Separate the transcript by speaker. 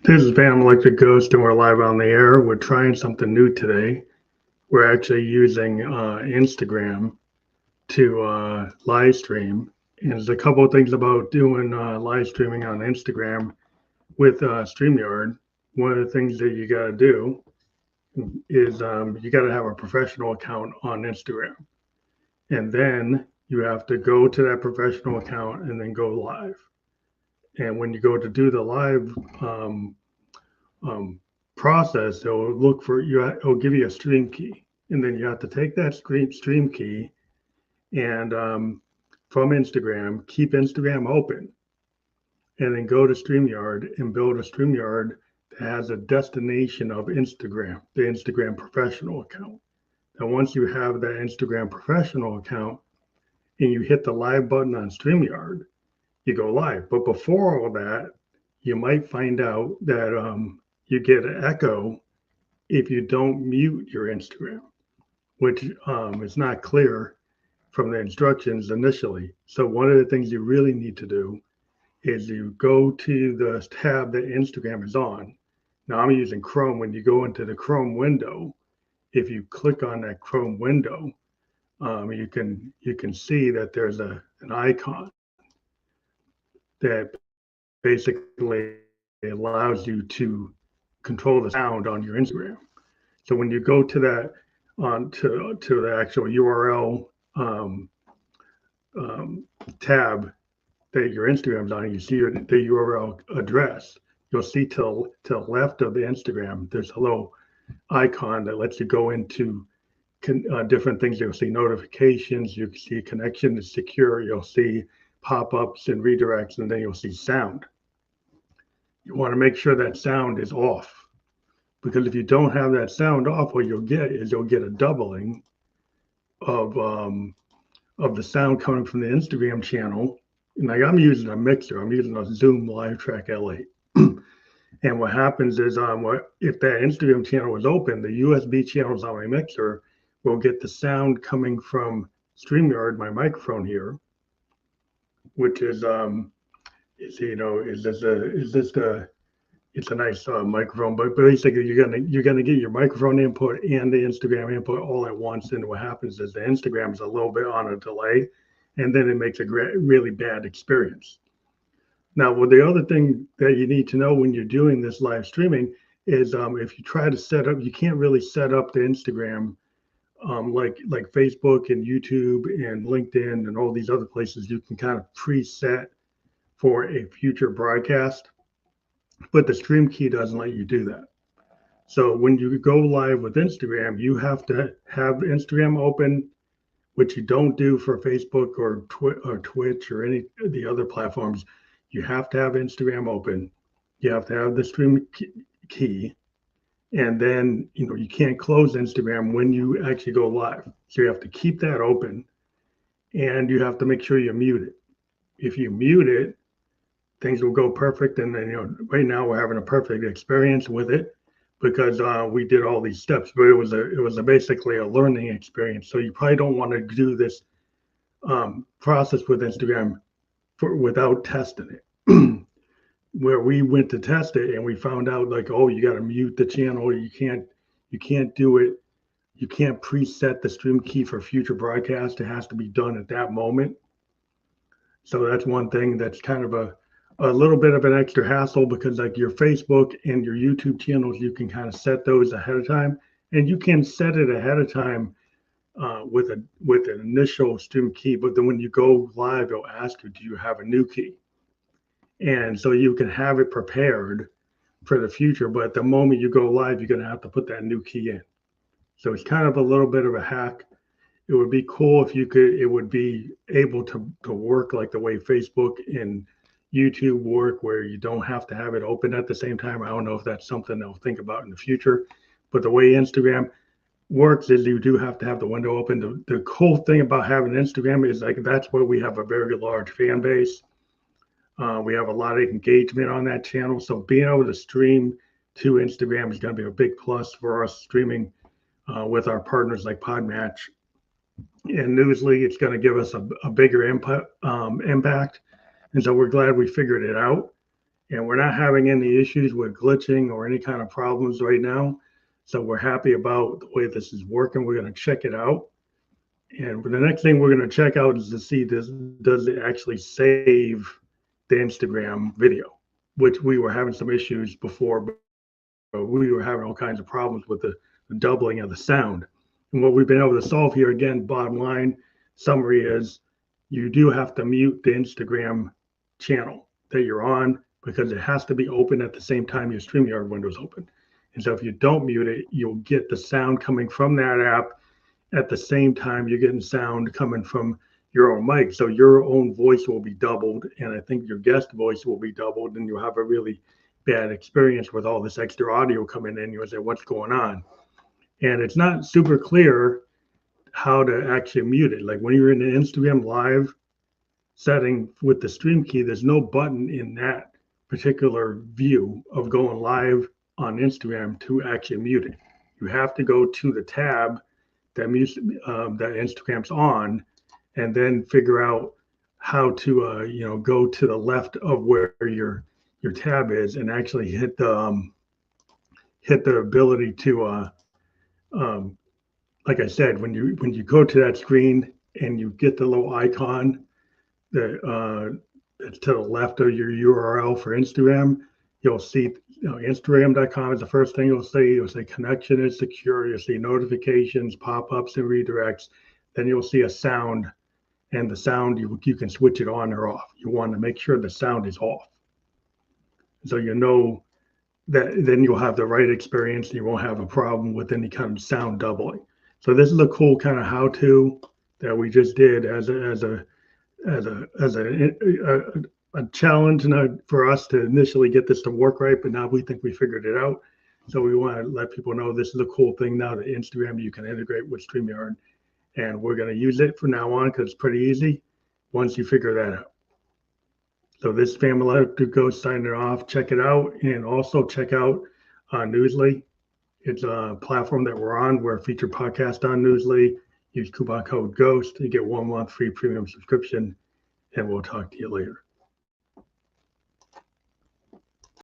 Speaker 1: This is Van Electric Ghost, and we're live on the air. We're trying something new today. We're actually using Instagram to live stream. And there's a couple of things about doing live streaming on Instagram with StreamYard. One of the things that you got to do is you got to have a professional account on Instagram. And then you have to go to that professional account and then go live. And when you go to do the live um, process, it'll look for you. It'll give you a stream key, and then you have to take that stream key and from Instagram, keep Instagram open, and then go to StreamYard and build a StreamYard that has a destination of Instagram, the Instagram professional account. And once you have that Instagram professional account and you hit the live button on StreamYard, you go live. But before all that, you might find out that you get an echo if you don't mute your Instagram, which is not clear from the instructions initially. So one of the things you really need to do is you go to the tab that Instagram is on. Now I'm using Chrome. When you go into the Chrome window, if you click on that Chrome window, you can see that there's an icon that basically allows you to control the sound on your Instagram. So when you go to that to the actual URL tab that your Instagram's on, and you see the URL address, you'll see to the left of the Instagram, there's a little icon that lets you go into different things. You'll see notifications, you can see connection is secure, you'll see pop-ups and redirects, and then you'll see sound. You want to make sure that sound is off, because if you don't have that sound off, what you'll get a doubling of the sound coming from the Instagram channel. And like I'm using a mixer, I'm using a Zoom LiveTrack L8. And what happens is if that Instagram channel is open, the USB channels on my mixer will get the sound coming from StreamYard, my microphone here, which is it's a nice microphone, but basically you're gonna get your microphone input and the Instagram input all at once. And what happens is the Instagram is a little bit on a delay, and then it makes a really bad experience. Now, well, the other thing that you need to know when you're doing this live streaming is if you try to set up, you can't really set up the Instagram like Facebook and YouTube and LinkedIn and all these other places. You can kind of preset for a future broadcast, but the stream key doesn't let you do that. So when you go live with Instagram, you have to have Instagram open, which you don't do for Facebook or Twitch or any of the other platforms. You have to have Instagram open. You have to have the stream key. And then, you can't close Instagram when you actually go live. So you have to keep that open, and you have to make sure you mute it. If you mute it, things will go perfect. And then, right now we're having a perfect experience with it because we did all these steps, but it was basically a learning experience. So you probably don't want to do this process with Instagram without testing it. Where we went to test it and we found out you got to mute the channel. You can't do it. You can't preset the stream key for future broadcast. It has to be done at that moment. So that's one thing that's kind of a little bit of an extra hassle, because like your Facebook and your YouTube channels, you can kind of set those ahead of time, and you can set it ahead of time with an initial stream key. But then when you go live, it'll ask you, do you have a new key? And so you can have it prepared for the future, but at the moment you go live, you're going to have to put that new key in. So it's kind of a little bit of a hack. It would be cool if it would be able to work like the way Facebook and YouTube work, where you don't have to have it open at the same time. I don't know if that's something they'll think about in the future, but the way Instagram works is you do have to have the window open. The cool thing about having Instagram is that's where we have a very large fan base. We have a lot of engagement on that channel. So being able to stream to Instagram is going to be a big plus for us streaming with our partners like Podmatch and Newsly. It's going to give us a bigger impact. And so we're glad we figured it out. and we're not having any issues with glitching or any kind of problems right now. So we're happy about the way this is working. We're going to check it out. And the next thing we're going to check out is to see this, does it actually save the Instagram video, which we were having some issues before, but we were having all kinds of problems with the doubling of the sound. And what we've been able to solve here, again, bottom line summary is you do have to mute the Instagram channel that you're on because it has to be open at the same time your StreamYard window is open. And so if you don't mute it, you'll get the sound coming from that app at the same time you're getting sound coming from your own mic. So your own voice will be doubled, and I think your guest voice will be doubled, and you'll have a really bad experience with all this extra audio coming in. You'll say, what's going on? And it's not super clear how to actually mute it. Like when you're in the Instagram live setting with the stream key, there's no button in that particular view of going live on Instagram to actually mute it. You have to go to the tab that that Instagram's on, and then figure out how to go to the left of where your tab is and actually hit the ability to like I said, when you go to that screen and you get the little icon that that's to the left of your URL for Instagram, you'll see Instagram.com is the first thing you'll see. You'll say connection is secure. You'll see notifications, pop-ups, and redirects. Then you'll see a sound, and the sound you can switch it on or off. You want to make sure the sound is off, so you know that then you'll have the right experience and you won't have a problem with any kind of sound doubling. So this is a cool kind of how-to that we just did as a challenge for us to initially get this to work right, but now we think we figured it out. So we want to let people know this is a cool thing now that Instagram you can integrate with StreamYard, and we're going to use it from now on because it's pretty easy once you figure that out. So this family to go sign it off, check it out, and also check out Newsly. It's a platform that we're on. We're a featured podcast on Newsly. Use coupon code GHOST to get 1 month free premium subscription, and we'll talk to you later.